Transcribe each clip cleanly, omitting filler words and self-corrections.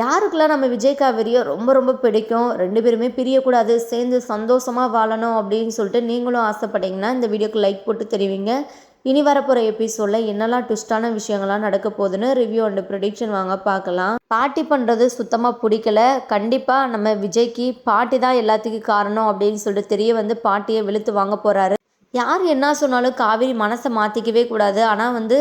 யாருக்கெல்லாம் நம்ம விஜய் காவேரியை ரொம்ப ரொம்ப பிடிக்கும், 2 பேருமே பிரியக்கூடாது, சேர்ந்து சந்தோஷமாக வாழணும் அப்படின்னு சொல்லிட்டு நீங்களும் ஆசைப்பட்டீங்கன்னா இந்த வீடியோக்கு லைக் போட்டு தெரிவிங்க. இனி வரப்போகிற எபிசோடில் என்னெல்லாம் ட்விஸ்டான விஷயங்கள்லாம் நடக்க போகுதுன்னு ரிவ்யூ அண்ட் ப்ரெடிக்ஷன் வாங்க பார்க்கலாம். பாட்டி பண்ணுறது சுத்தமாக பிடிக்கல. கண்டிப்பாக நம்ம விஜய்க்கு பாட்டி தான் எல்லாத்துக்கும் காரணம் அப்படின்னு சொல்லிட்டு தெரிய வந்து பாட்டியை வெளுத்து வாங்க போகிறாரு. யார் என்ன சொன்னாலும் காவேரி மனசை மாற்றிக்கவே கூடாது. ஆனால் வந்து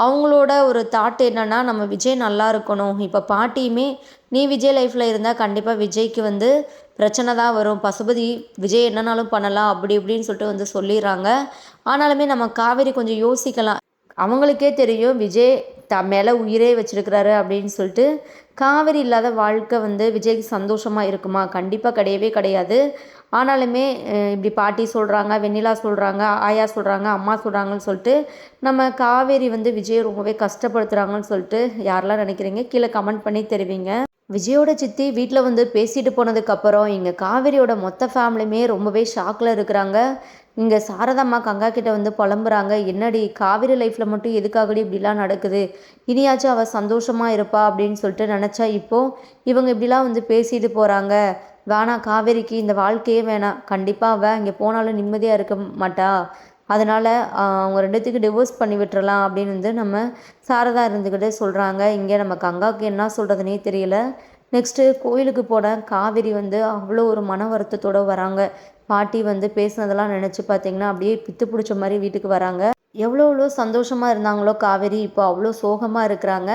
அவங்களோட ஒரு தாட் என்னென்னா நம்ம விஜய் நல்லா இருக்கணும். இப்போ பாட்டியுமே நீ விஜய் லைஃப்பில் இருந்தால் கண்டிப்பாக விஜய்க்கு வந்து பிரச்சனை தான் வரும். பசுபதி விஜய் என்னன்னாலும் பண்ணலாம் அப்படி இப்படின்னு சொல்லிட்டு வந்து சொல்லிடுறாங்க. ஆனாலுமே நம்ம காவேரி கொஞ்சம் யோசிக்கலாம். அவங்களுக்கே தெரியும் விஜய் மேலே உயிரே வச்சிருக்கிறாரு அப்படின்னு சொல்லிட்டு. காவேரி இல்லாத வாழ்க்கை வந்து விஜய்க்கு சந்தோஷமாக இருக்குமா? கண்டிப்பாக கிடையவே கிடையாது. ஆனாலுமே இப்படி பாட்டி சொல்கிறாங்க, வெண்ணிலா சொல்கிறாங்க, ஆயா சொல்கிறாங்க, அம்மா சொல்கிறாங்கன்னு சொல்லிட்டு நம்ம காவேரி வந்து விஜயை ரொம்பவே கஷ்டப்படுத்துகிறாங்கன்னு சொல்லிட்டு யாரெல்லாம் நினைக்கிறீங்க கீழே கமெண்ட் பண்ணி தெரிவிங்க. விஜயோட சித்தி வீட்டில் வந்து பேசிட்டு போனதுக்கப்புறம் இங்கே காவேரியோட மொத்த ஃபேமிலியுமே ரொம்பவே ஷாக்கில் இருக்கிறாங்க. இங்கே சாரதாம்மா கங்கா கிட்ட வந்து புலம்புறாங்க, என்னடி காவேரி லைஃப்பில் மட்டும் எதுக்காகடி இப்படிலாம் நடக்குது, இனியாச்சும் அவள் சந்தோஷமாக இருப்பா அப்படின்னு சொல்லிட்டு நினச்சா இப்போது இவங்க இப்படிலாம் வந்து பேசிட்டு போகிறாங்க. வேணாம், காவேரிக்கு இந்த வாழ்க்கையே வேணாம், கண்டிப்பாக அவள் இங்கே போனாலும் நிம்மதியாக இருக்க மாட்டா, அதனால் அவங்க 2 டிவோர்ஸ் பண்ணி விட்டுறலாம் அப்படின்னு வந்து நம்ம சாரதா இருந்துக்கிட்டே சொல்கிறாங்க. இங்கே நம்ம கங்காவுக்கு என்ன சொல்கிறதுனே தெரியல. நெக்ஸ்ட்டு கோயிலுக்கு போன காவேரி வந்து அவ்வளோ ஒரு மன வருத்தத்தோடு வராங்க. பாட்டி வந்து பேசுனதெல்லாம் நினச்சி பார்த்திங்கன்னா அப்படியே பித்து பிடிச்ச மாதிரி வீட்டுக்கு வராங்க. எவ்வளோ சந்தோஷமாக இருந்தாங்களோ காவேரி இப்போ அவ்வளோ சோகமாக இருக்கிறாங்க.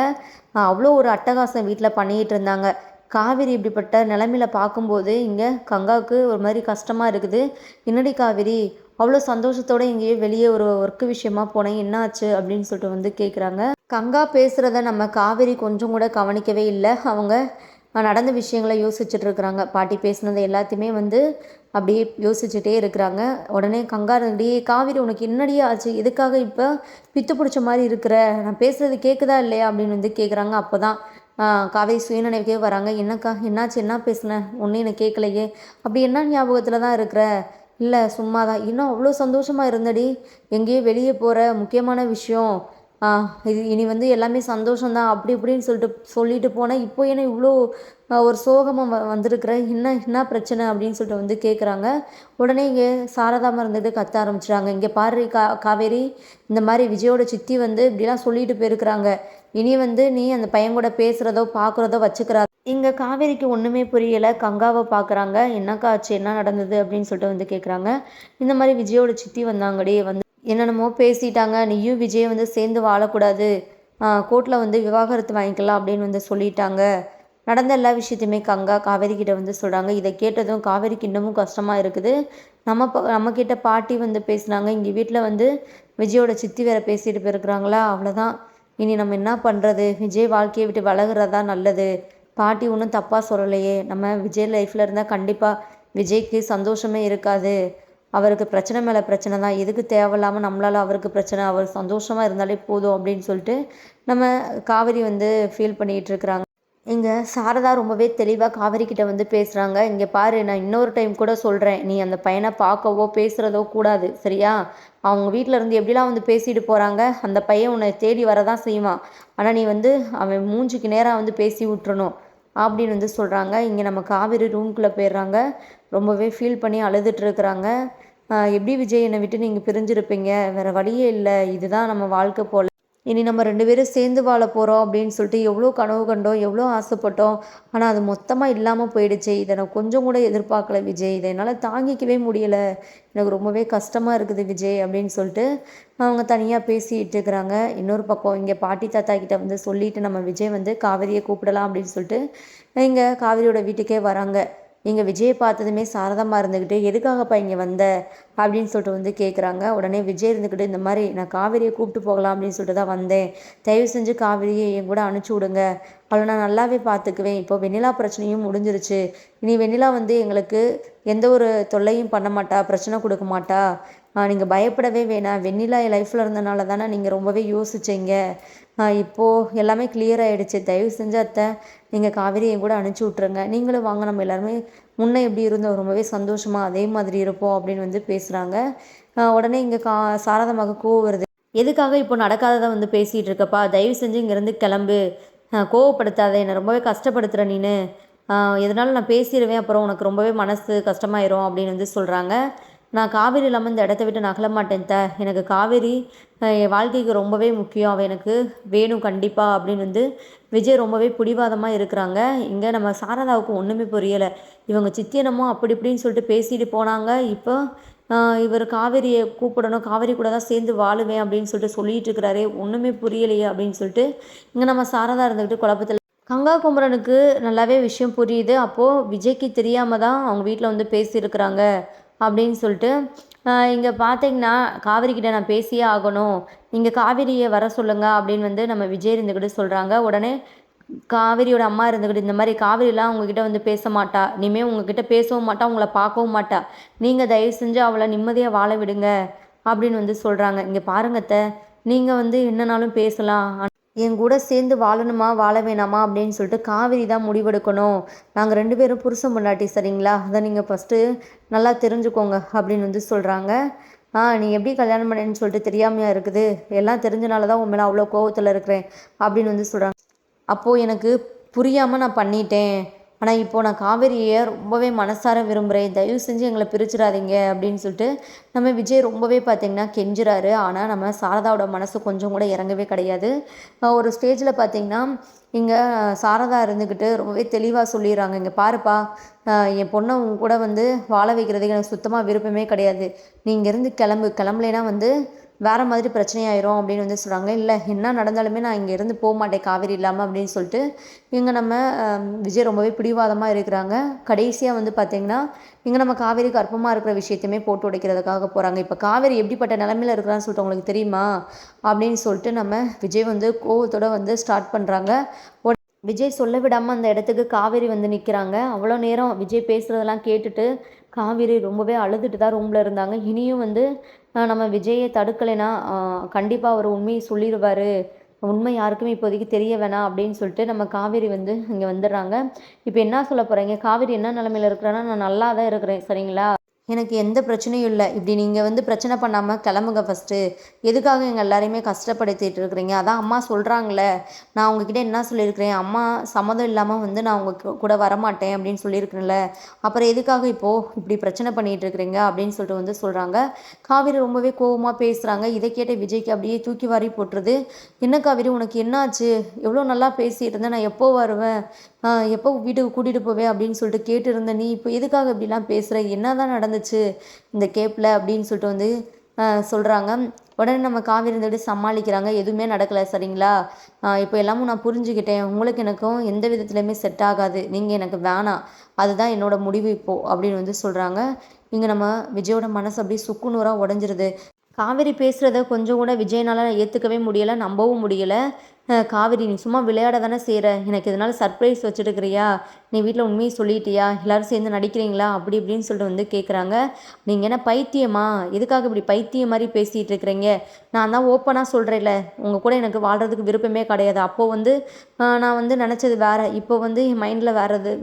அவ்வளோ ஒரு அட்டகாசம் வீட்டில் பண்ணிகிட்டு இருந்தாங்க. காவேரி இப்படிப்பட்ட நிலைமையில பார்க்கும்போது இங்கே கங்காவுக்கு ஒரு மாதிரி கஷ்டமாக இருக்குது. என்னடி காவேரி அவ்வளோ சந்தோஷத்தோடு எங்கேயோ வெளியே ஒரு ஒர்க்கு விஷயமா போனேன், என்ன ஆச்சு அப்படின்னு சொல்லிட்டு வந்து கேட்குறாங்க. கங்கா பேசுகிறத நம்ம காவேரி கொஞ்சம் கூட கவனிக்கவே இல்லை. அவங்க நடந்த விஷயங்களை யோசிச்சுட்டு இருக்கிறாங்க. பாட்டி பேசுனது எல்லாத்தையுமே வந்து அப்படியே யோசிச்சுட்டே இருக்கிறாங்க. உடனே கங்கா ரெடி, காவேரி உனக்கு என்னடியே ஆச்சு, எதுக்காக இப்போ பித்து பிடிச்ச மாதிரி இருக்கிற, நான் பேசுகிறது கேட்குதா இல்லையா அப்படின்னு வந்து கேட்குறாங்க. அப்போ தான் காவேரி சுயநினைவுக்கே வராங்க. என்னக்கா என்னாச்சு, என்ன பேசுனேன், ஒன்றும் எனக்கு கேட்கலையே, அப்படி என்ன ஞாபகத்தில் தான் இருக்கிற, இல்லை சும்மா தான், இன்னும் அவ்வளோ சந்தோஷமாக இருந்தடி, எங்கேயோ வெளியே போகிற முக்கியமான விஷயம், இது இனி வந்து எல்லாமே சந்தோஷம்தான் அப்படி இப்படின்னு சொல்லிட்டு போனேன், இப்போ என்ன இவ்வளோ ஒரு சோகமாக வந்திருக்கிற, என்ன என்ன பிரச்சனை அப்படின்னு சொல்லிட்டு வந்து கேட்குறாங்க. உடனே இங்கே சாரதாமா இருந்துட்டு கத்த ஆரம்பிச்சிட்டாங்க. இங்கே பாரு காவேரி, இந்த மாதிரி விஜயோட சித்தி வந்து இப்படிலாம் சொல்லிட்டு போயிருக்கிறாங்க, இனி வந்து நீ அந்த பையன் கூட பேசுகிறதோ பார்க்குறதோ வச்சுக்கிறா. இங்கே காவேரிக்கு ஒன்றுமே புரியலை. கங்காவை பார்க்குறாங்க. என்னக்கா ஆச்சு, என்ன நடந்தது அப்படின்னு சொல்லிட்டு வந்து கேட்குறாங்க. இந்த மாதிரி விஜயோட சித்தி வந்தாங்கடி, வந்து என்னென்னமோ பேசிட்டாங்க, நீயும் விஜய் வந்து சேர்ந்து வாழக்கூடாது, கோர்ட்டில் வந்து விவாகரத்து வாங்கிக்கலாம் அப்படின்னு வந்து சொல்லிட்டாங்க. நடந்த எல்லா விஷயத்தையுமே கங்கா காவேரி கிட்ட வந்து சொல்கிறாங்க. இதை கேட்டதும் காவேரிக்கு இன்னமும் கஷ்டமாக இருக்குது. நம்மக்கிட்ட பாட்டி வந்து பேசினாங்க, இங்கே வீட்டில் வந்து விஜயோட சித்தி வேற பேசிட்டு போயிருக்கிறாங்களா, அவ்வளோதான், இனி நம்ம என்ன பண்ணுறது, விஜய் வாழ்க்கையை விட்டு விலகுறதா நல்லது. பாட்டி ஒன்றும் தப்பாக சொல்லலையே, நம்ம விஜய் லைஃப்பில் இருந்தால் கண்டிப்பாக விஜய்க்கு சந்தோஷமே இருக்காது, அவருக்கு பிரச்சனை மேலே பிரச்சனை தான், எதுக்கு தேவையில்லாமல் நம்மளால் அவருக்கு பிரச்சனை, அவர் சந்தோஷமாக இருந்தாலே போதும் அப்படின்னு சொல்லிட்டு நம்ம காவேரி வந்து ஃபீல் பண்ணிகிட்டு இருக்கிறாங்க. இங்கே சாரதா ரொம்பவே தெளிவாக காவேரி கிட்ட வந்து பேசுகிறாங்க. இங்கே பாரு, நான் இன்னொரு டைம் கூட சொல்கிறேன், நீ அந்த பையனை பார்க்கவோ பேசுகிறதோ கூடாது, சரியா? அவங்க வீட்டில் இருந்து எப்படிலாம் வந்து பேசிட்டு போகிறாங்க, அந்த பையன் உன்னை தேடி வரதான் செய்வான், ஆனால் நீ வந்து அவன் மூஞ்சிக்கு நேராக வந்து பேசி விட்டுறணும் அப்படின்னு வந்து சொல்கிறாங்க. இங்கே நம்ம காவேரி ரூம்குள்ளே போயிடுறாங்க. ரொம்பவே ஃபீல் பண்ணி அழுதுட்டுருக்குறாங்க. எப்படி விஜய் என்னை விட்டு நீங்கள் பிரிஞ்சிருப்பீங்க, வேறு வழியே இல்லை, இதுதான் நம்ம வாழ்க்கை போல், இனி நம்ம 2 பேரும் சேர்ந்து வாழ போகிறோம் அப்படின்னு சொல்லிட்டு எவ்வளோ கனவு கண்டோம், எவ்வளோ ஆசைப்பட்டோம், ஆனால் அது மொத்தமாக இல்லாமல் போயிடுச்சு, இதை நான் கொஞ்சம் கூட எதிர்பார்க்கல விஜய், இதை என்னால் தாங்கிக்கவே முடியலை, எனக்கு ரொம்பவே கஷ்டமாக இருக்குது விஜய் அப்படின்னு சொல்லிட்டு அவங்க தனியாக பேசிகிட்டு இருக்கிறாங்க. இன்னொரு பக்கம் இங்கே பாட்டி தாத்தா கிட்ட வந்து சொல்லிவிட்டு நம்ம விஜய் வந்து காவேரியை கூப்பிடலாம் அப்படின்னு சொல்லிட்டு இங்கே காவேரியோட வீட்டுக்கே வராங்க. இங்கே விஜயை பார்த்ததுமே சாரதமாக இருந்துக்கிட்டு, எதுக்காகப்பா இங்கே வந்த அப்படின்னு சொல்லிட்டு வந்து கேட்குறாங்க. உடனே விஜய் இருந்துக்கிட்டு, இந்த மாதிரி நான் காவேரியை கூப்பிட்டு போகலாம் அப்படின்னு சொல்லிட்டு தான் வந்தேன், தயவு செஞ்சு காவேரியை என் கூட அனுப்பிச்சி விடுங்க, அவளை நான் நல்லாவே பார்த்துக்குவேன், இப்போ வெண்ணிலா பிரச்சனையும் முடிஞ்சிருச்சு, இனி வெண்ணிலா வந்து எங்களுக்கு எந்த ஒரு தொல்லையும் பண்ண மாட்டா, பிரச்சனை கொடுக்க மாட்டா, நீங்கள் பயப்படவே வேணாம், வெண்ணிலா என் லைஃப்பில் இருந்தனால தானே நீங்கள் ரொம்பவே யோசிச்சிங்க, இப்போது எல்லாமே கிளியர் ஆகிடுச்சு, தயவு செஞ்சு அத்தை நீங்கள் காவேரி என் கூட அனுப்பிச்சி விட்ருங்க, நீங்களும் வாங்க, நம்ம எல்லாருமே முன்னே எப்படி இருந்தோம் ரொம்பவே சந்தோஷமாக அதே மாதிரி இருப்போம் அப்படின்னு வந்து பேசுகிறாங்க. உடனே இங்கே சாரதமாக கோவம் வருது. எதுக்காக இப்போ நடக்காததை வந்து பேசிகிட்டு இருக்கப்பா, தயவு செஞ்சு இங்கேருந்து கிளம்பு, கோவப்படுத்தாத, என்னை ரொம்பவே கஷ்டப்படுத்துகிற நீனு. எதனாலும் நான் பேசிடுவேன், அப்புறம் உனக்கு ரொம்பவே மனசு கஷ்டமாயிரும் அப்படின்னு வந்து சொல்கிறாங்க. நான் காவேரி இல்லாமல் இந்த இடத்த விட்டு நகல மாட்டேன் எனக்கு காவேரி என் வாழ்க்கைக்கு ரொம்பவே முக்கியம், அவள் எனக்கு வேணும் கண்டிப்பாக அப்படின்னு வந்து விஜய் ரொம்பவே பிடிவாதமாக இருக்கிறாங்க. இங்கே நம்ம சாரதாவுக்கு ஒன்றுமே புரியலை. இவங்க சித்தியனமோ அப்படி இப்படின்னு சொல்லிட்டு பேசிட்டு போனாங்க. இப்போ இவர் காவேரியை கூப்பிடணும், காவேரி கூட தான் சேர்ந்து வாழுவேன் அப்படின்னு சொல்லிட்டு சொல்லிட்டு இருக்கிறாரே, ஒன்றுமே புரியலையே அப்படின்னு சொல்லிட்டு இங்கே நம்ம சாரதா இருந்துக்கிட்டு குழப்பத்தில். கங்கா குமரனுக்கு நல்லாவே விஷயம் புரியுது. அப்போது விஜய்க்கு தெரியாமல் தான் அவங்க வீட்டில் வந்து பேசியிருக்கிறாங்க அப்படின்னு சொல்லிட்டு இங்கே பார்த்தீங்கன்னா காவேரி கிட்ட நான் பேசியே ஆகணும், நீங்கள் காவேரியை வர சொல்லுங்கள் அப்படின்னு வந்து நம்ம விஜய் இருந்துக்கிட்டு சொல்கிறாங்க. உடனே காவேரியோட அம்மா இருந்துக்கிட்டு இந்த மாதிரி காவேரிலாம் உங்ககிட்ட வந்து பேச மாட்டா, இனிமேல் உங்ககிட்ட பேசவும் மாட்டா, உங்களை பார்க்கவும் மாட்டா, நீங்கள் தயவு செஞ்சு அவளை நிம்மதியாக வாழ விடுங்க அப்படின்னு வந்து சொல்கிறாங்க. இங்கே பாருங்கத்த, நீங்கள் வந்து என்னன்னாலும் பேசலாம், என் கூட சேர்ந்து வாழணுமா வாழ வேணாமா அப்படின்னு சொல்லிட்டு காவேரி தான் முடிவெடுக்கணும். நாங்கள் 2 பேரும் புருஷன் பொண்டாட்டி சரிங்களா, அதை நீங்கள் ஃபஸ்ட்டு நல்லா தெரிஞ்சுக்கோங்க அப்படின்னு வந்து சொல்கிறாங்க. நீ எப்படி கல்யாணம் பண்ணேன்னு சொல்லிட்டு தெரியாமையா இருக்குது, எல்லாம் தெரிஞ்சனால தான் உன் மேலே அவ்வளோ கோவத்தில் இருக்கிறேன் அப்படின்னு வந்து சொல்கிறாங்க. அப்போது எனக்கு புரியாமல் நான் பண்ணிட்டேன், ஆனால் இப்போது நான் காவேரியை ரொம்பவே மனசார விரும்புகிறேன், தயவு செஞ்சு எங்களை பிரிச்சிடாதீங்க அப்படின்னு சொல்லிட்டு நம்ம விஜய் ரொம்பவே பார்த்திங்கன்னா கெஞ்சுறாரு. ஆனால் நம்ம சாரதாவோட மனசு கொஞ்சம் கூட இறங்கவே கிடையாது. ஒரு ஸ்டேஜில் பார்த்திங்கன்னா இங்கே சாரதா இருந்துக்கிட்டு ரொம்பவே தெளிவாக சொல்லிடுறாங்க, இங்கே பாருப்பா, என் பொண்ணை உன் கூட வந்து வாழ வைக்கிறதுக்கு எனக்கு சுத்தமாக விருப்பமே கிடையாது, நீ இங்கேருந்து கிளம்புலேனா வந்து வேறு மாதிரி பிரச்சனையாயிரும் அப்படின்னு வந்து சொல்கிறாங்க. இல்லை என்ன நடந்தாலுமே நான் இங்கே இருந்து போக மாட்டேன் காவேரி இல்லாமல் அப்படின்னு சொல்லிட்டு இங்கே நம்ம விஜய் ரொம்பவே பிடிவாதமாக இருக்கிறாங்க. கடைசியாக வந்து பார்த்திங்கன்னா இங்கே நம்ம காவேரி கர்ப்பமாக இருக்கிற விஷயத்தையுமே போட்டு உடைக்கிறதுக்காக போகிறாங்க. இப்போ காவேரி எப்படிப்பட்ட நிலமையில் இருக்கிறான்னு சொல்லிட்டு உங்களுக்கு தெரியுமா அப்படின்னு சொல்லிட்டு நம்ம விஜய் வந்து கோவத்தோடு வந்து ஸ்டார்ட் பண்ணுறாங்க. விஜய் சொல்ல விடாமல் அந்த இடத்துக்கு காவேரி வந்து நிற்கிறாங்க. அவ்வளோ நேரம் விஜய் பேசுகிறதெல்லாம் கேட்டுட்டு காவேரி ரொம்பவே அழுதுட்டு தான் ரூமில் இருந்தாங்க. இனியும் வந்து நம்ம விஜயை தடுக்கலைன்னா கண்டிப்பாக அவர் உண்மையை சொல்லிடுவார், உண்மை யாருக்குமே இப்போதைக்கு தெரிய வேணாம் அப்படின்னு சொல்லிட்டு நம்ம காவேரி வந்து இங்கே வந்துடுறாங்க. இப்போ என்ன சொல்ல போகிறீங்க, காவேரி என்ன நிலமையில் இருக்கிறேன்னா நான் நல்லா தான் இருக்கிறேன் சரிங்களா, எனக்கு எந்த பிரச்சனையும் இல்லை, இப்படி நீங்கள் வந்து பிரச்சனை பண்ணாமல் கிளம்புங்க ஃபஸ்ட்டு, எதுக்காக எங்கள் எல்லாரையுமே கஷ்டப்படுத்திட்டு இருக்கிறீங்க, அதான் அம்மா சொல்கிறாங்களே, நான் உங்ககிட்ட என்ன சொல்லியிருக்கிறேன், அம்மா சம்மதம் இல்லாமல் வந்து நான் உங்கள் கூட வரமாட்டேன் அப்படின்னு சொல்லியிருக்கிறேன்ல, அப்புறம் எதுக்காக இப்போது இப்படி பிரச்சனை பண்ணிகிட்டு இருக்கிறீங்க அப்படின்னு சொல்லிட்டு வந்து சொல்கிறாங்க. காவேரி ரொம்பவே கோபமாக பேசுகிறாங்க. இதை கேட்ட விஜய்க்கு அப்படியே தூக்கி வாரி போட்டுருது. என்ன காவேரி உனக்கு என்னாச்சு, எவ்வளோ நல்லா பேசிகிட்டு இருந்தேன், நான் எப்போ வருவேன், எப்போ வீட்டுக்கு கூட்டிகிட்டு போவேன் அப்படின்னு சொல்லிட்டு கேட்டு இருந்த நீ இப்போ எதுக்காக இப்படிலாம் பேசுகிற, என்ன தான் நடந்துச்சு இந்த கேப்பில் அப்படின்னு சொல்லிட்டு வந்து சொல்கிறாங்க. உடனே நம்ம காவேரி இருந்துட்டு சமாளிக்கிறாங்க, எதுவுமே நடக்கலை சரிங்களா, இப்போ எல்லாமும் நான் புரிஞ்சுக்கிட்டேன், உங்களுக்கு எனக்கும் எந்த விதத்துலையுமே செட் ஆகாது, நீங்கள் எனக்கு வேணாம், அதுதான் என்னோடய முடிவு இப்போது அப்படின்னு வந்து சொல்கிறாங்க. இங்கே நம்ம விஜயோட மனசு அப்படியே சுக்குநூறாக உடஞ்சிருது. காவேரி பேசுகிறத கொஞ்சம் கூட விஜயனால் ஏற்றுக்கவே முடியலை, நம்பவும் முடியலை. காவேரி நீ சும்மா விளையாட தானே செய்கிற, எனக்கு இதனால் சர்ப்ரைஸ் வச்சுருக்கிறியா, நீ வீட்டில் உண்மையை சொல்லிட்டியா, எல்லோரும் சேர்ந்து நடிக்கிறீங்களா அப்படி இப்படின்னு சொல்லிட்டு வந்து கேட்குறாங்க. நீங்கள் என்ன பைத்தியமா, எதுக்காக இப்படி பைத்தியம் மாதிரி பேசிகிட்டு இருக்கிறீங்க, நான் தான் ஓப்பனாக சொல்கிறேன்ல, உங்கள் கூட எனக்கு வாழ்கிறதுக்கு விருப்பமே கிடையாது, அப்போது வந்து நான் வந்து நினச்சது வேறு, இப்போ வந்து என் மைண்டில்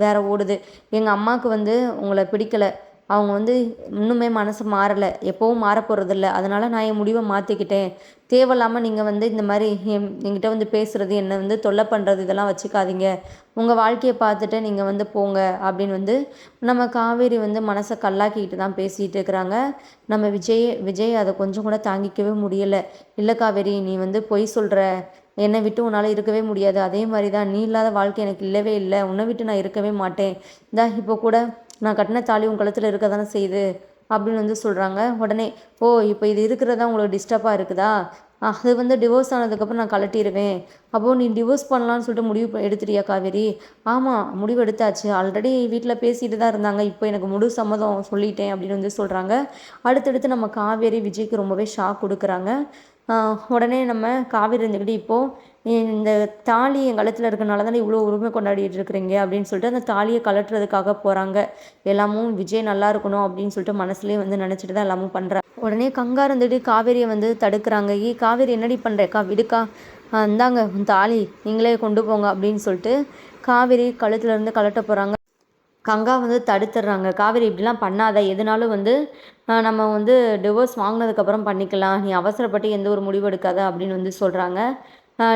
வேறு ஓடுது, எங்கள் அம்மாவுக்கு வந்து உங்களை பிடிக்கலை, அவங்க வந்து இன்னுமே மனசு மாறலை, எப்போவும் மாறப்போகிறதில்ல, அதனால் நான் என் முடிவை மாற்றிக்கிட்டேன், தேவையில்லாமல் நீங்கள் வந்து இந்த மாதிரி என்கிட்ட வந்து பேசுகிறது, என்னை வந்து தொல்லை பண்ணுறது இதெல்லாம் வச்சுக்காதீங்க, உங்கள் வாழ்க்கையை பார்த்துட்டு நீங்கள் வந்து போங்க அப்படின்னு வந்து நம்ம காவேரி வந்து மனசை கல்லாக்கிக்கிட்டு தான் பேசிகிட்டு இருக்கிறாங்க. நம்ம விஜய் அதை கொஞ்சம் கூட தாங்கிக்கவே முடியலை. இல்லை காவேரி நீ வந்து பொய் சொல்கிற, என்னை விட்டு உன்னால் இருக்கவே முடியாது, அதே மாதிரி தான் நீ இல்லாத வாழ்க்கை எனக்கு இல்லவே இல்லை, உன்னை விட்டு நான் இருக்கவே மாட்டேன், இப்போ கூட நான் கட்டின தாலி உன் கழுத்தில் இருக்க தானே செய்யுது அப்படின்னு வந்து சொல்கிறாங்க. உடனே ஓ இப்போ இது இருக்கிறதா உங்களுக்கு டிஸ்டர்பாக இருக்குதா, அது வந்து டிவோர்ஸ் ஆனதுக்கப்புறம் நான் கழட்டிடுவேன், அப்போது நீ டிவோர்ஸ் பண்ணலான்னு சொல்லிட்டு முடிவு எடுத்துறியா காவேரி, ஆமாம் முடிவு எடுத்தாச்சு, ஆல்ரெடி வீட்டில் பேசிட்டு தான் இருந்தாங்க, இப்போ எனக்கு முழு சம்மதம் சொல்லிட்டேன் அப்படின்னு வந்து சொல்கிறாங்க. அடுத்தடுத்து நம்ம காவேரி விஜய்க்கு ரொம்பவே ஷாக் கொடுக்குறாங்க. உடனே நம்ம காவேரி இருந்துக்கிட்டு இப்போது இந்த தாலி என் கழுத்தில் இருக்கனால தானே இவ்வளோ உரிமை கொண்டாடிட்டு இருக்கிறீங்க அப்படின்னு சொல்லிட்டு அந்த தாலியை கலட்டுறதுக்காக போகிறாங்க. எல்லாமும் விஜய் நல்லா இருக்கணும் அப்படின்னு சொல்லிட்டு மனசுலேயே வந்து நினச்சிட்டு தான் எல்லாமும் பண்ணுறேன். உடனே கங்கா இருந்துட்டு காவேரியை வந்து தடுக்கிறாங்க. காவேரி என்னடி பண்ணுறேக்கா, விடுக்கா, இந்தாங்க உன் தாலி நீங்களே கொண்டு போங்க அப்படின்னு சொல்லிட்டு காவேரி கழுத்துலேருந்து கலட்ட போகிறாங்க. கங்கா வந்து தடுத்துடுறாங்க. காவேரி இப்படிலாம் பண்ணாத, எதுனாலும் வந்து நம்ம வந்து டிவோர்ஸ் வாங்கினதுக்கப்புறம் பண்ணிக்கலாம், நீ அவசரப்பட்டு எந்த ஒரு முடிவு எடுக்காத அப்படின்னு வந்து சொல்கிறாங்க.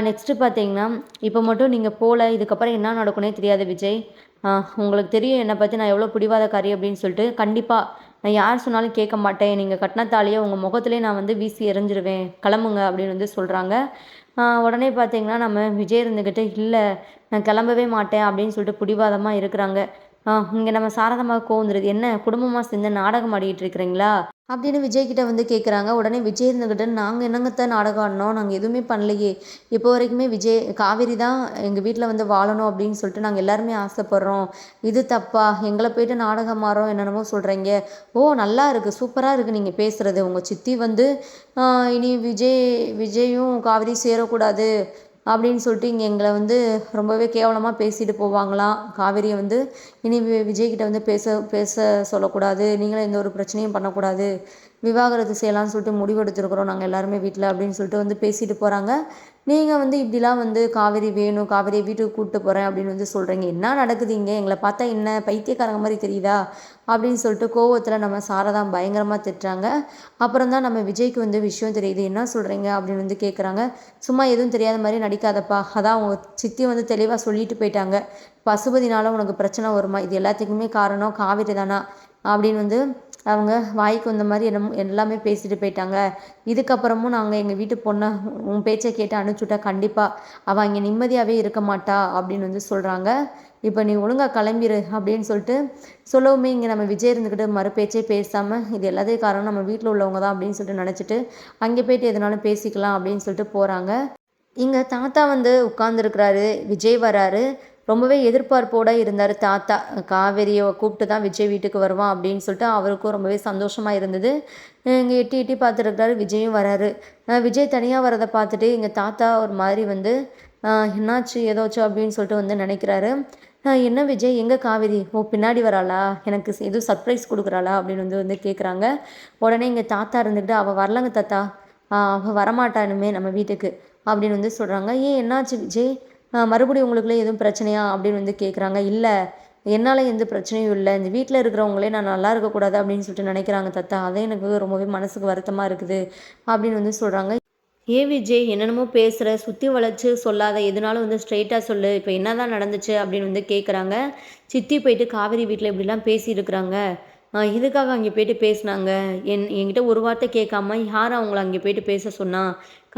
நெக்ஸ்ட்டு பார்த்தீங்கன்னா, இப்போ மட்டும் நீங்க போல, இதுக்கப்புறம் என்ன நடக்கும்னே தெரியாது விஜய். உங்களுக்கு தெரியும் என்னை பத்தி நான் எவ்வளோ பிடிவாதக்காரி அப்படின்னு சொல்லிட்டு. கண்டிப்பா நான் யார் சொன்னாலும் கேட்க மாட்டேன். நீங்க கட்டின தாலிய உங்க முகத்திலேயே நான் வந்து வீசி எறிஞ்சிருவேன். கிளம்புங்க அப்படின்னு வந்து சொல்றாங்க. உடனே பார்த்தீங்கன்னா, நம்ம விஜய் இருந்துக்கிட்டு, இல்ல நான் கிளம்பவே மாட்டேன் அப்படின்னு சொல்லிட்டு பிடிவாதமா இருக்கிறாங்க. இங்க நம்ம சாரதாம்மாவுக்கு கோவம் வந்துருது. என்ன குடும்பமா சேர்ந்து நாடகம் ஆடிட்டு இருக்கிறீங்களா? அப்படின்னு விஜய் கிட்ட வந்து கேட்குறாங்க. உடனே விஜய் இருந்துக்கிட்டு, நாங்க என்னங்கத்த நாடகம் ஆடினோம்? நாங்க எதுவுமே பண்ணலையே. இப்போ வரைக்குமே காவேரி தான் எங்க வீட்ல வந்து வாழணும் அப்படின்னு சொல்லிட்டு நாங்க எல்லாருமே ஆசைப்படுறோம். இது தப்பா? எங்கள போயிட்டு நாடகம் ஆடுறோம் என்னென்னமோ சொல்றீங்க. ஓ! நல்லா இருக்கு. சூப்பரா இருக்கு நீங்க பேசுறது. உங்க சித்தி வந்து இனி விஜயும் காவேரியும் சேரக்கூடாது அப்படின்னு சொல்லிட்டு இங்கே எங்களை வந்து ரொம்பவே கேவலமாக பேசிட்டு போவாங்களாம். காவேரியை வந்து இனி விஜய்கிட்ட வந்து பேச பேச சொல்லக்கூடாது. நீங்களும் எந்த ஒரு பிரச்சனையும் பண்ணக்கூடாது. விவாகரத்து செய்யலாம்னு சொல்லிட்டு முடிவெடுத்துருக்குறோம் நாங்கள் எல்லாருமே வீட்டில் அப்படின்னு சொல்லிட்டு வந்து பேசிட்டு போகிறாங்க. நீங்கள் வந்து இப்படிலாம் வந்து காவேரி வேணும், காவேரியை வீட்டுக்கு கூப்பிட்டு போகிறேன் அப்படின்னு வந்து சொல்கிறீங்க. என்ன நடக்குது இங்கே? எங்களை பார்த்தா என்ன பைத்தியக்காரங்க மாதிரி தெரியுதா? அப்படின்னு சொல்லிட்டு கோவத்தில் நம்ம சாரதா பயங்கரமாக திட்டுறாங்க. அப்புறம் தான் நம்ம விஜய்க்கு வந்து விஷயம் தெரியுது. என்ன சொல்கிறீங்க அப்படின்னு வந்து கேட்குறாங்க. சும்மா எதுவும் தெரியாத மாதிரி நடிக்காதப்பா. அதான் அவங்க சித்தி வந்து தெளிவாக சொல்லிட்டு போயிட்டாங்க. பசுபதினால உனக்கு பிரச்சனை வருமா? இது எல்லாத்துக்குமே காரணம் காவேரி தானா? அப்படின்னு வந்து அவங்க வாய்க்கு வந்த மாதிரி எல்லாமே பேசிட்டு போயிட்டாங்க. இதுக்கப்புறமும் நாங்கள் எங்கள் வீட்டு பொண்ணை உன் பேச்சை கேட்டு அனுப்பிச்சுட்டா கண்டிப்பாக அவள் அங்கே நிம்மதியாகவே இருக்க மாட்டா அப்படின்னு வந்து சொல்கிறாங்க. இப்போ நீ ஒழுங்காக கிளம்பிரு அப்படின்னு சொல்லிட்டு சொல்லவுமே இங்கே நம்ம விஜய் இருந்துக்கிட்டு மறுபேச்சே பேசாமல் இது எல்லாத்தையும் காரணம் நம்ம வீட்டில் உள்ளவங்க தான் அப்படின்னு சொல்லிட்டு நினச்சிட்டு அங்கே போயிட்டு எதுனாலும் பேசிக்கலாம் அப்படின்னு சொல்லிட்டு போகிறாங்க. இங்கே தாத்தா வந்து உட்காந்துருக்கிறாரு. விஜய் வராரு. ரொம்பவே எதிர்பார்ப்போடு இருந்தார் தாத்தா. காவேரியை கூப்பிட்டு தான் விஜய் வீட்டுக்கு வருவான் அப்படின்னு சொல்லிட்டு அவருக்கும் ரொம்பவே சந்தோஷமாக இருந்தது. இங்கே எட்டி எட்டி பார்த்துருக்கிறாரு. விஜயும் வராரு. விஜய் தனியாக வரதை பார்த்துட்டு எங்கள் தாத்தா ஒரு மாதிரி வந்து என்னாச்சு ஏதாச்சும் அப்படின்னு சொல்லிட்டு வந்து நினைக்கிறாரு. என்ன விஜய் எங்கே காவேரி? ஓ பின்னாடி வராளா? எனக்கு எதுவும் சர்ப்ரைஸ் கொடுக்குறாளா? அப்படின்னு வந்து வந்து கேட்குறாங்க. உடனே இங்கே தாத்தா இருந்துக்கிட்டு அவள் வரலங்க தாத்தா, அவள் வரமாட்டா இனிமே நம்ம வீட்டுக்கு அப்படின்னு வந்து சொல்கிறாங்க. ஏன் என்னாச்சு விஜய்? மறுபடியும் உங்களுக்குள்ளே எதுவும் பிரச்சனையா அப்படின்னு வந்து கேட்குறாங்க. இல்லை என்னால் எந்த பிரச்சனையும் இல்லை. இந்த வீட்டில் இருக்கிறவங்களே நான் நல்லா இருக்கக்கூடாது அப்படின்னு சொல்லிட்டு நினைக்கிறாங்க தாத்தா. அதே எனக்கு ரொம்பவே மனசுக்கு வருத்தமாக இருக்குது அப்படின்னு வந்து சொல்கிறாங்க. ஏன் விஜய் என்னென்னமோ பேசுகிற, சுற்றி வளைச்சு சொல்லாத, எதுனாலும் வந்து ஸ்ட்ரெயிட்டாக சொல்லு. இப்போ என்ன தான் நடந்துச்சு அப்படின்னு வந்து கேட்குறாங்க. சித்தி போயிட்டு காவேரி வீட்டில் இப்படிலாம் பேசியிருக்கிறாங்க. எதுக்காக அங்கே போயிட்டு பேசினாங்க? என்கிட்ட ஒரு வார்த்தை கேட்காம யார் அவங்கள அங்கே போயிட்டு பேச சொன்னா?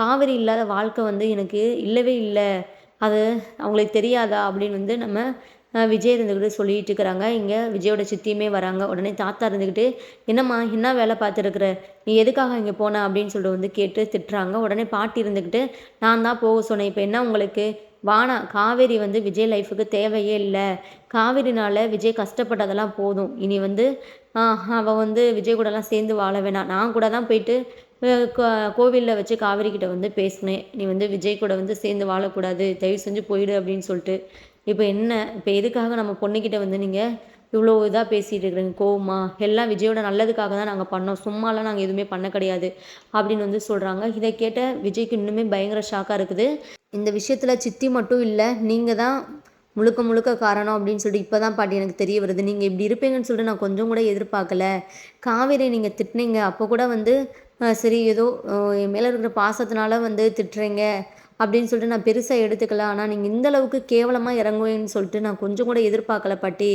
காவேரி இல்லாத வாழ்க்கை வந்து எனக்கு இல்லவே இல்லை. அது அவங்களுக்கு தெரியாதா? அப்படின்னு வந்து நம்ம விஜய் இருந்துக்கிட்டு சொல்லிட்டு இருக்கிறாங்க. இங்கே விஜயோட சித்தியுமே வராங்க. உடனே தாத்தா இருந்துக்கிட்டு, என்னம்மா என்ன வேலை பார்த்துருக்குற? நீ எதுக்காக இங்கே போன அப்படின்னு சொல்லிட்டு வந்து கேட்டு திட்டுறாங்க. உடனே பாட்டி இருந்துக்கிட்டு, நான் தான் போக சொன்னேன். இப்போ என்ன உங்களுக்கு? வானா காவேரி வந்து விஜய் லைஃபுக்கு தேவையே இல்லை. காவேரினால விஜய் கஷ்டப்பட்டதெல்லாம் போதும். இனி வந்து அவள் வந்து விஜய் கூடலாம் சேர்ந்து வாழ வேணாம். நான் கூட தான் போயிட்டு கோவிலில் வச்சு காவேரி கிட்ட வந்து பேசினேன். நீ வந்து விஜய் கூட வந்து சேர்ந்து வாழக்கூடாது. தயவு செஞ்சு போயிடு அப்படின்னு சொல்லிட்டு. இப்போ என்ன? இப்போ எதுக்காக நம்ம பொண்ணுக்கிட்ட வந்து நீங்கள் இவ்வளோ இதாக பேசிகிட்டு இருக்கிறீங்க கோவமா? எல்லாம் விஜயோட நல்லதுக்காக தான் நாங்கள் பண்ணோம். சும்மாலாம் நாங்கள் எதுவுமே பண்ண கிடையாது அப்படின்னு வந்து சொல்கிறாங்க. இதை கேட்ட விஜய்க்கு இன்னுமே பயங்கர ஷாக்காக இருக்குது. இந்த விஷயத்தில் சித்தி மட்டும் இல்லை, நீங்கள் தான் முழுக்க முழுக்க காரணம் அப்படின்னு சொல்லிட்டு இப்போ தான் பாட்டி எனக்கு தெரிய வருது. நீங்கள் இப்படி இருப்பீங்கன்னு சொல்லிட்டு நான் கொஞ்சம் கூட எதிர்பார்க்கல. காவேரி நீங்கள் திட்டினீங்க அப்போ கூட வந்து சரி ஏதோ என் மேலே இருக்கிற பாசத்தினால வந்து திட்டுறீங்க அப்படின்னு சொல்லிட்டு நான் பெருசாக எடுத்துக்கல. ஆனால் நீங்கள் இந்த அளவுக்கு கேவலமாக இறங்குவேன்னு சொல்லிட்டு நான் கொஞ்சம் கூட எதிர்பார்க்கல பாட்டி.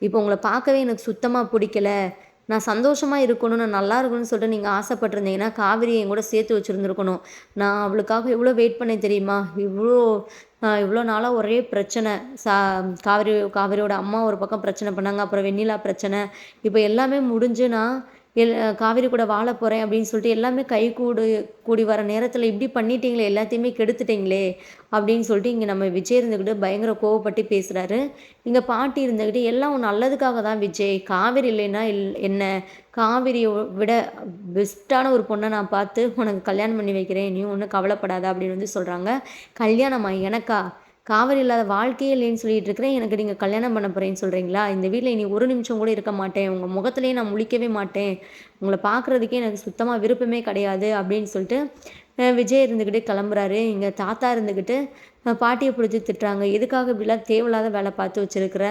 இப்போ உங்களை பார்க்கவே எனக்கு சுத்தமாக பிடிக்கல. நான் சந்தோஷமாக இருக்கணும், நான் நல்லா இருக்கணும்னு சொல்லிட்டு நீங்கள் ஆசைப்பட்டிருந்தீங்கன்னா காவேரியை என் கூட சேர்த்து வச்சுருந்துருக்கணும். நான் அவளுக்காக எவ்வளோ வெயிட் பண்ணேன் தெரியுமா? இவ்வளோ நாளாக ஒரே பிரச்சனை. காவேரியோட அம்மா ஒரு பக்கம் பிரச்சனை பண்ணாங்க. அப்புறம் வெண்ணிலா பிரச்சனை. இப்போ எல்லாமே முடிஞ்சு நான் காவேரி கூட வாழ போகிறேன் அப்படின்னு சொல்லிட்டு எல்லாமே கூடி வர நேரத்தில் இப்படி பண்ணிட்டீங்களே, எல்லாத்தையுமே கெடுத்துட்டீங்களே அப்படின்னு சொல்லிட்டு இங்கே நம்ம விஜய் இருந்துக்கிட்டு பயங்கர கோவப்பட்டு பேசுகிறாரு. இங்கே பாட்டி இருந்துக்கிட்டு எல்லாம் உன் நல்லதுக்காக தான் விஜய். காவேரி இல்லைன்னா என்ன? காவேரியை விட பெஸ்ட்டான ஒரு பொண்ணை நான் பார்த்து உனக்கு கல்யாணம் பண்ணி வைக்கிறேன். நீ ஒன்றும் கவலைப்படாத அப்படின்னு வந்து சொல்கிறாங்க. கல்யாணமா எனக்கா? காவேரி இல்லாத வாழ்க்கையே இல்லைன்னு சொல்லிட்டு இருக்கிறேன். எனக்கு நீங்கள் கல்யாணம் பண்ண போகிறேன்னு சொல்கிறீங்களா? இந்த வீட்டில் இனி ஒரு நிமிஷம் கூட இருக்க மாட்டேன். உங்கள் முகத்திலேயே நான் முழிக்கவே மாட்டேன். உங்களை பார்க்குறதுக்கே எனக்கு சுத்தமாக விருப்பமே கிடையாது அப்படின்னு சொல்லிட்டு விஜய் இருந்துக்கிட்டு கிளம்புறாரு. இங்கே தாத்தா இருந்துக்கிட்டு பாட்டியை பிடிச்சி திட்டுறாங்க. எதுக்காக இப்படிலாம் தேவையில்லாத வேலை பார்த்து வச்சுருக்கிற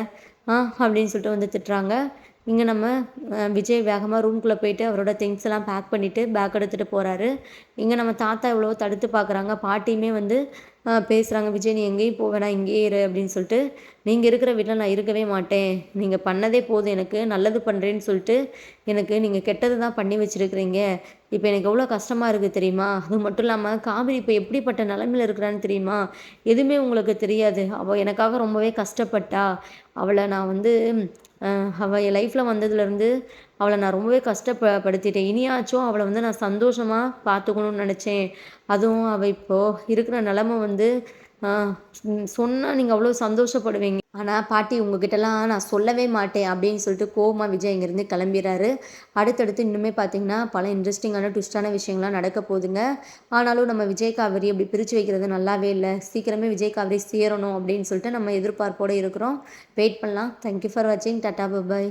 அப்படின்னு சொல்லிட்டு வந்து திட்டுறாங்க. இங்கே நம்ம விஜய் வேகமாக ரூம்குள்ளே போயிட்டு அவரோட திங்ஸ் எல்லாம் பேக் பண்ணிவிட்டு பேக் எடுத்துகிட்டு போகிறாரு. இங்கே நம்ம தாத்தா எவ்வளவோ தடுத்து பார்க்குறாங்க. பாட்டியுமே வந்து பேசுகிறாங்க, விஜய் நீ எங்கேயும் போ வேணாம், இங்கேயே இரு அப்படின்னு சொல்லிட்டு. நீங்கள் இருக்கிற வீட்டில் நான் இருக்கவே மாட்டேன், நீங்கள் பண்ணதே போதும், எனக்கு நல்லது பண்ணுறேன்னு சொல்லிட்டு எனக்கு நீங்கள் கெட்டது தான் பண்ணி வச்சுருக்கிறீங்க. இப்போ எனக்கு எவ்வளோ கஷ்டமாக இருக்குது தெரியுமா? அது மட்டும் இல்லாமல் காவிரி இப்போ எப்படிப்பட்ட நிலமையில இருக்கிறான்னு தெரியுமா? எதுவுமே உங்களுக்கு தெரியாது. அவள் எனக்காக ரொம்பவே கஷ்டப்பட்டா. அவளை நான் வந்து அவள் என் லைஃப்பில் வந்ததுலேருந்து அவளை நான் ரொம்பவே படுத்திட்டேன். இனியாச்சும் அவளை வந்து நான் சந்தோஷமாக பார்த்துக்கணும்னு நினச்சேன். அதுவும் அவள் இப்போது இருக்கிற நிலமை வந்து சொன்னால் நீங்கள் அவ்வளோ சந்தோஷப்படுவீங்க. ஆனால் பாட்டி உங்ககிட்டலாம் நான் சொல்லவே மாட்டேன் அப்படின்னு சொல்லிட்டு கோவமா விஜய் இங்கேருந்து கிளம்பிறாரு. அடுத்தடுத்து இன்னுமே பார்த்தீங்கன்னா பல இன்ட்ரெஸ்டிங்கான ட்விஸ்டான விஷயங்கள்லாம் நடக்க போகுதுங்க. ஆனாலும் நம்ம விஜய் காவேரி அப்படி பிரித்து வைக்கிறது நல்லாவே இல்லை. சீக்கிரமே விஜய் காவேரி சேரணும் அப்படின்னு சொல்லிட்டு நம்ம எதிர்பார்ப்போடு இருக்கிறோம். வெயிட் பண்ணலாம். தேங்க்யூ ஃபார் வாட்சிங். Tata bye.